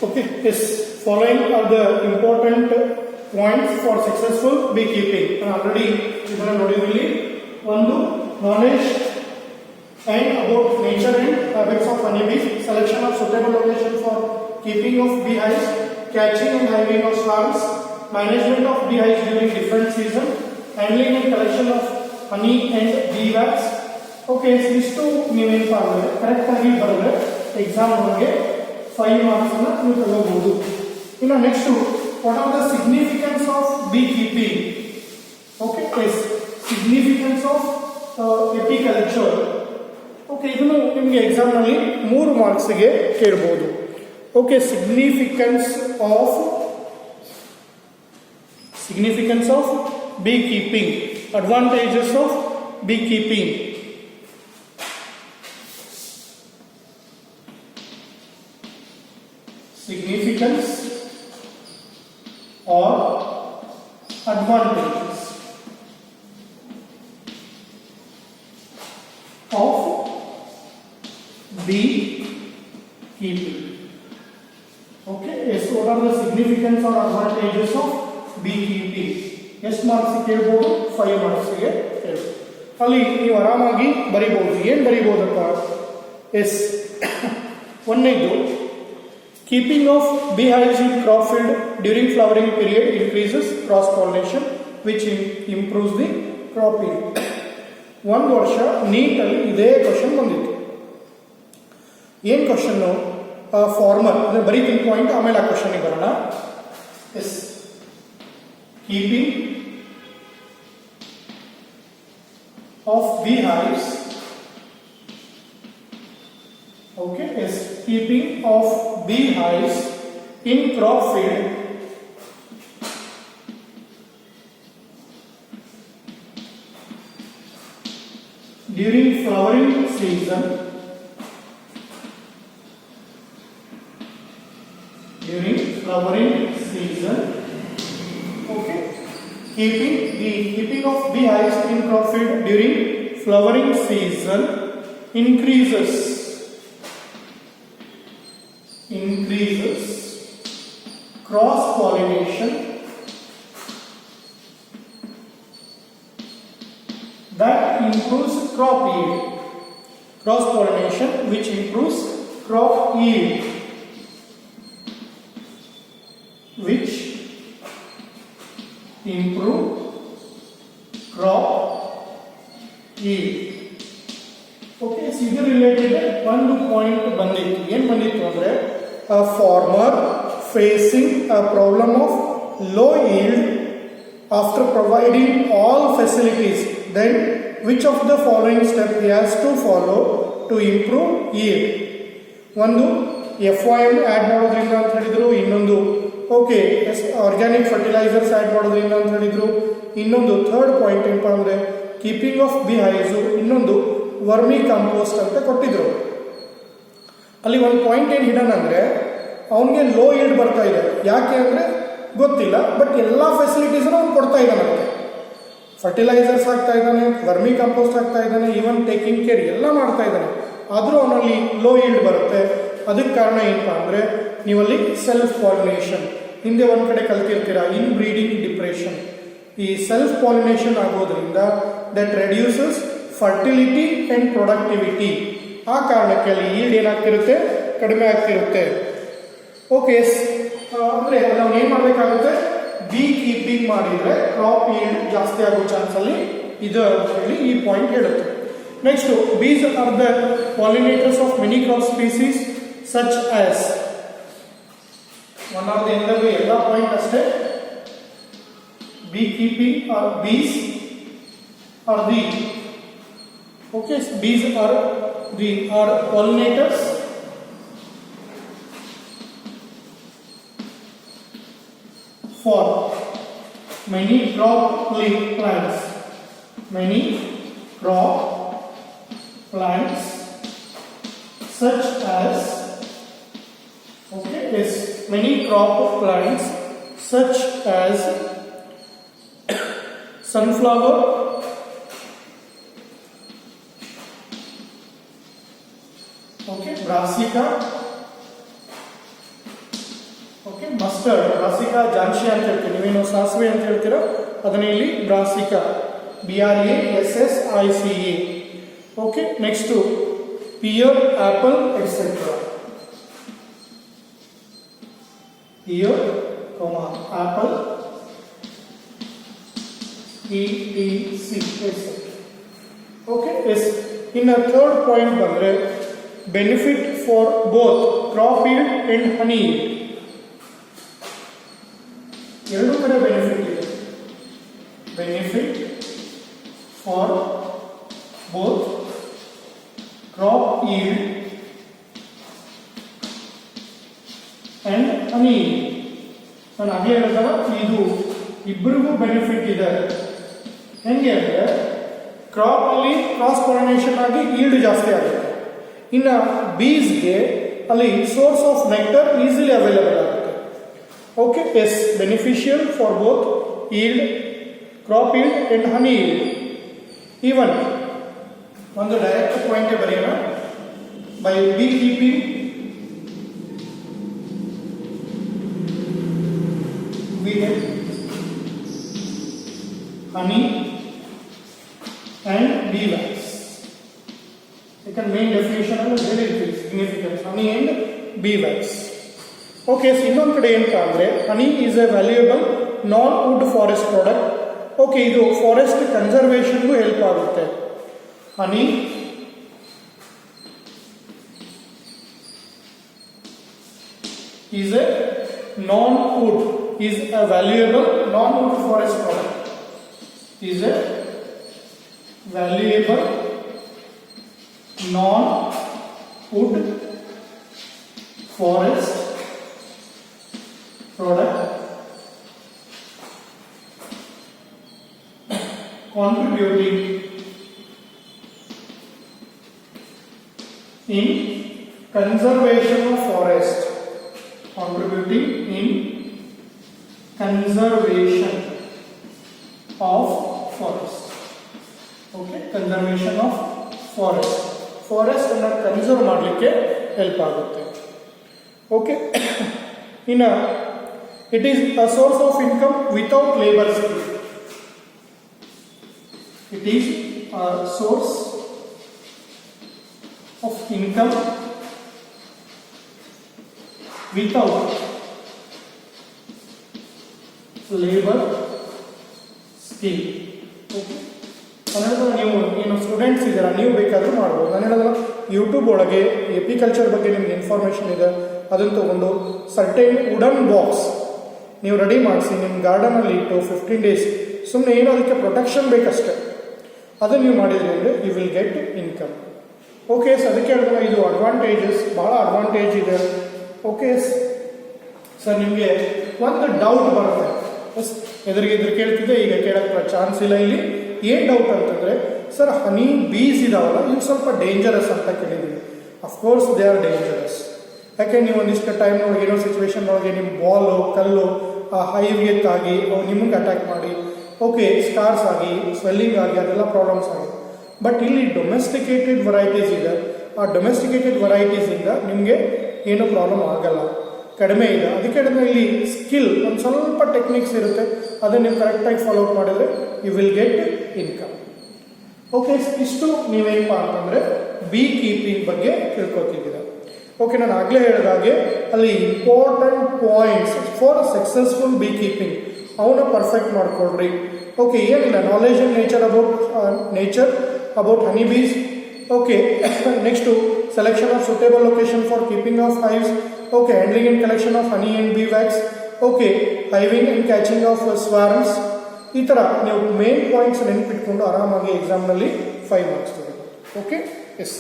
Okay, yes. Following are the important points for successful beekeeping. Already ಇದನ್ನ ನೋಡಿದ್ವಿ. ಒಂದು knowledge and about nature and habits of honeybees, selection of suitable location for keeping of beehives, catching and hiving of swarms, management of beehives during different seasons, handling and collection of honey and bee wax. Okay, ಇಷ್ಟು ನೀವೇನಪ್ಪ ಅಂದರೆ correct ಆಗಿ ಬರೆದ್ರೆ exam ಒಳಗೆ 5 marks ಅನ್ನು ನೀವು ತಗೋಬಹುದು. ಇನ್ನು next, what are the significance of bee keeping? Okay, yes, significance of apiculture. Okay, ಇದನ್ನು ನಿಮಗೆ ಎಕ್ಸಾಮ್ನಲ್ಲಿ 3 ಮಾರ್ಕ್ಸ್ಗೆ ಕೇಳಬಹುದು. Okay, significance of bee keeping, advantages of bee keeping. Significance or advantages of bee keeping. Okay, yes, what are the significance or advantages of bee keeping? ಎಷ್ಟು marks ಕೇಳಬಹುದು? 5 ಮಾರ್ಕ್ಸ್ಗೆ ಕೇಳಬಹುದು. ಅಲ್ಲಿ ನೀವು ಆರಾಮಾಗಿ ಬರಿಬಹುದು. ಏನು ಬರಿಬಹುದಪ್ಪ? ಎಸ್, ಒಂದನೇದು, keeping of beehives in crop field during flowering period increases cross pollination which improves the crop yield. ಒಂದು ವರ್ಷ ನೀಟಲ್ಲಿ ಇದೇ ಕ್ವಶನ್ ಬಂದಿತ್ತು. ಏನು ಕ್ವಶನ್ನು? ಫಾರ್ಮರ್ ಅಂದರೆ ಬರೀತೀನಿ ಪಾಯಿಂಟ್, ಆಮೇಲೆ ಆ ಕ್ವಶನ್ಗೆ ಬರೋಣ. Yes, keeping of beehives. Okay, yes, keeping of beehives in crop field during flowering season okay, keeping of beehives in crop field during flowering season increases cross pollination that improves crop yield. Cross pollination which improves crop yield, which improve crop yield. Okay, so ಇದು related ಒಂದು point ಬಂದಿತ್ತು. ಏನು ಬಂದಿತ್ತು ಅಂದರೆ, a farmer facing a problem of low yield after providing all facilities, then which of the following steps he has to follow to improve yield? ಒಂದು, FYM add ಮಾಡೋದ್ರಿಂದ ಅಂತ ಹೇಳಿದ್ರು. ಇನ್ನೊಂದು, ಓಕೆ, ಆರ್ಗ್ಯಾನಿಕ್ ಫರ್ಟಿಲೈಸರ್ಸ್ ಆ್ಯಡ್ ಮಾಡೋದ್ರಿಂದ ಅಂತ ಹೇಳಿದ್ರು. ಇನ್ನೊಂದು third point ಏನಪ್ಪ ಅಂದರೆ ಕೀಪಿಂಗ್ ಆಫ್ ಬಿಹೈವ್ಸು. ಇನ್ನೊಂದು ವರ್ಮಿ ಕಾಂಪೋಸ್ಟ್ ಅಂತ ಕೊಟ್ಟಿದ್ರು. ಅಲ್ಲಿ ಒಂದು ಪಾಯಿಂಟ್ ಏನು ಹಿಡನ್ ಅಂದರೆ, ಅವನಿಗೆ ಲೋ ಈಲ್ಡ್ ಬರ್ತಾ ಇದೆ. ಯಾಕೆ ಅಂದರೆ ಗೊತ್ತಿಲ್ಲ, ಬಟ್ ಎಲ್ಲ ಫೆಸಿಲಿಟೀಸನ್ನು ಅವ್ನು ಕೊಡ್ತಾ ಇದ್ದಾನಂತೆ. ಫರ್ಟಿಲೈಸರ್ಸ್ ಹಾಕ್ತಾ ಇದ್ದಾನೆ, ವರ್ಮಿ ಕಾಂಪೋಸ್ಟ್ ಹಾಕ್ತಾ ಇದ್ದಾನೆ, ಈವನ್ ಟೇಕಿಂಗ್ ಕೇರ್ ಎಲ್ಲ ಮಾಡ್ತಾ ಇದ್ದಾನೆ. ಆದರೂ ಅವನಲ್ಲಿ ಲೋ ಈಲ್ಡ್ ಬರುತ್ತೆ. ಅದಕ್ಕೆ ಕಾರಣ ಏನಪ್ಪ ಅಂದರೆ, ನೀವಲ್ಲಿ ಸೆಲ್ಫ್ ಪಾಲಿನೇಷನ್, ಹಿಂದೆ ಒಂದು ಕಡೆ ಕಲ್ತಿರ್ತೀರ, ಇನ್ ಬ್ರೀಡಿಂಗ್ ಡಿಪ್ರೆಷನ್. ಈ ಸೆಲ್ಫ್ ಪಾಲಿನೇಷನ್ ಆಗೋದ್ರಿಂದ that reduces fertility and productivity. ಆ ಕಾರಣಕ್ಕೆ ಅಲ್ಲಿ ಈಲ್ಡ್ ಏನಾಗ್ತಿರುತ್ತೆ? ಕಡಿಮೆ ಆಗ್ತಿರುತ್ತೆ. ಓಕೆ, ಅಂದರೆ ನಾವು ಏನು ಮಾಡಬೇಕಾಗುತ್ತೆ? ಬೀ ಕೀಪಿಂಗ್ ಮಾಡಿದರೆ ಕ್ರಾಪ್ ಈಲ್ಡ್ ಜಾಸ್ತಿ ಆಗೋ ಚಾನ್ಸಲ್ಲಿ ಇದು ಅಂತ ಹೇಳಿ ಈ ಪಾಯಿಂಟ್ ಹೇಳುತ್ತೆ. Next, bees are the pollinators of many crop species such as. One of the ಎಂದರೆ ಎಲ್ಲ ಪಾಯಿಂಟ್ ಅಷ್ಟೇ. Beekeeping are bees are the okay, bees are pollinators for many crop plants. Such as, okay, yes, many crop plants such as sunflower, okay, brassica, okay, mustard brassica juncea ಅಂತ ಹೇಳ್ತೀವಿ. ನೀವೇನು ಸಾಸಿವೆ ಅಂತ ಹೇಳ್ತೀರಾ ಅದನ್ನ ಇಲ್ಲಿ brassica, BRASSICA. Okay, next pear, apple etcetera. Pear, apple, ETC etc. Okay, yes. ಇನ್ನು third point ಬಂದರೆ benefit for both crop yield and honey yield. ಎರಡು ಕಡೆ ಬೆನಿಫಿಟ್ ಇದೆ. Benefit for both crop yield and honey yield. ನಾನು ಹಾಗೆ ಹೇಳಿದಾಗ ಇದು ಇಬ್ಬರಿಗೂ ಬೆನಿಫಿಟ್ ಇದೆ. ಹೆಂಗೆ ಅಂದರೆ ಕ್ರಾಪ್ ಅಲ್ಲಿ ಕ್ರಾಸ್ ಪಾಲಿನೇಷನ್ ಆಗಿ ಈಲ್ಡ್ ಜಾಸ್ತಿ ಆಗುತ್ತೆ. ಇನ್ನು ಬೀಸ್ಗೆ ಅಲ್ಲಿ source of nectar easily available ಆಗುತ್ತೆ. Okay, yes, beneficial for both yield, crop yield and honey yield. Even ಒಂದು ಡೈರೆಕ್ಟ್ ಪಾಯಿಂಟ್ ಬರೆಯೋಣ. By beekeeping we get honey and bee wax. Second main definition is very significant, honey and bee wax. Okay, so ಇನ್ನೊಂದು ಕಡೆ ಏನಂತ ಅಂದರೆ honey is a valuable non-wood forest product. Okay, ಇದು forest ಕನ್ಸರ್ವೇಷನ್ಗೂ help ಆಗುತ್ತೆ. honey is a non-wood, is a valuable non-wood forest product. Is a valuable non-wood forest product contributing in conservation of forest. Contributing in conservation of forest. Okay, conservation of forest. Forest ಅನ್ನು conserve ಮಾಡಲಿಕ್ಕೆ help ಆಗುತ್ತೆ. Okay, ಇನ್ನು it is a source of income without labour skill. It is a source of income without labour skill. Okay, ಕನ್ನಡದಲ್ಲಿ ನೀವು ಏನು students ಇದ್ದೀರಾ ನೀವು ಬೇಕಾದರೂ ಮಾಡ್ಬೋದು. ನಾನು ಹೇಳೋದು ಯೂಟ್ಯೂಬ್ ಒಳಗೆ ಎಪಿಕಲ್ಚರ್ ಬಗ್ಗೆ ನಿಮ್ಗೆ ಇನ್ಫಾರ್ಮೇಷನ್ ಇದೆ, ಅದನ್ನು ತೊಗೊಂಡು ಸರ್ಟೇನ್ ವುಡನ್ ಬಾಕ್ಸ್ ನೀವು ರೆಡಿ ಮಾಡಿಸಿ ನಿಮ್ಮ ಗಾರ್ಡನಲ್ಲಿ ಇಟ್ಟು 15 days ಸುಮ್ಮನೆ ಏನೋ ಅದಕ್ಕೆ ಪ್ರೊಟೆಕ್ಷನ್ ಬೇಕಷ್ಟೆ, ಅದನ್ನು ನೀವು ಮಾಡಿದ್ರಿ ಅಂದರೆ you will get income. Okay, so ಅದಕ್ಕೆ ಹೇಳಿದ್ರೆ ಇದು ಅಡ್ವಾಂಟೇಜಸ್, ಭಾಳ ಅಡ್ವಾಂಟೇಜ್ ಇದೆ. ಓಕೆ ಸರ್, ನಿಮಗೆ ಒಂದು ಡೌಟ್ ಬರುತ್ತೆ, ಎಸ್ ಎದುರಿಗೆ ಕೇಳ್ತಿದ್ದೆ, ಈಗ ಕೇಳೋಕ್ಕೆ ಚಾನ್ಸ್ ಇಲ್ಲ. ಇಲ್ಲಿ ಏನು ಡೌಟ್ ಅಂತಂದರೆ, ಸರ್ ಹನಿ ಬೀಸ್ ಇದಾವಲ್ಲ ಇವು ಸ್ವಲ್ಪ ಡೇಂಜರಸ್ ಅಂತ ಕೇಳಿದ್ದೀವಿ. Of course they are dangerous. ಯಾಕೆ ನೀವು ಒಂದಿಷ್ಟು ಟೈಮ್ ಒಳಗೆ ಏನೋ ಸಿಚುವೇಶನ್ ಒಳಗೆ ನಿಮ್ಮ ಬಾಲು ಕಲ್ಲು ಹೈವೇತ್ತಾಗಿ ಅವು ನಿಮಗೆ ಅಟ್ಯಾಕ್ ಮಾಡಿ ಓಕೆ ಸ್ಕಾರ್ಸ್ ಆಗಿ ಸ್ವೆಲ್ಲಿಂಗ್ ಆಗಿ ಅದೆಲ್ಲ ಪ್ರಾಬ್ಲಮ್ಸ್ ಆಗಿ. ಬಟ್ ಇಲ್ಲಿ ಡೊಮೆಸ್ಟಿಕೇಟೆಡ್ ವೆರೈಟೀಸ್ ಇದೆ. ಆ ಡೊಮೆಸ್ಟಿಕೇಟೆಡ್ ವೆರೈಟೀಸಿಂದ ನಿಮಗೆ ಏನೂ ಪ್ರಾಬ್ಲಮ್ ಆಗಲ್ಲ, ಕಡಿಮೆ ಇದೆ. ಅದಕ್ಕೆ ಇಲ್ಲಿ ಸ್ಕಿಲ್ ಒಂದು ಸ್ವಲ್ಪ ಟೆಕ್ನಿಕ್ಸ್ ಇರುತ್ತೆ, ಅದನ್ನು ನೀವು ಕರೆಕ್ಟಾಗಿ ಫಾಲೋ ಅಪ್ ಮಾಡಿದರೆ you will get income. Okay, ಇಷ್ಟು ನೀವೇನಪ್ಪ ಅಂತಂದರೆ ಬೀ ಕೀಪಿಂಗ್ ಬಗ್ಗೆ ತಿಳ್ಕೊತಿದ್ದೀರ. ಓಕೆ, ನಾನು ಆಗಲೇ ಹೇಳಿದಾಗೆ ಅಲ್ಲಿ important points for successful beekeeping ಅವನ್ನ ಪರ್ಫೆಕ್ಟ್ ಮಾಡ್ಕೊಳ್ರಿ. ಓಕೆ, ಏನಿಲ್ಲ knowledge and nature about honey bees. Okay, next selection of suitable location for keeping of hives. Okay, handling and collection of honey and beeswax. Okay, hiving and catching of swarms. ಈ ಥರ ನೀವು main points ನೆನಪಿಟ್ಕೊಂಡು ಆರಾಮಾಗಿ ಎಕ್ಸಾಮ್ನಲ್ಲಿ 5 marks ತಗೋಬೋದು. Okay, S.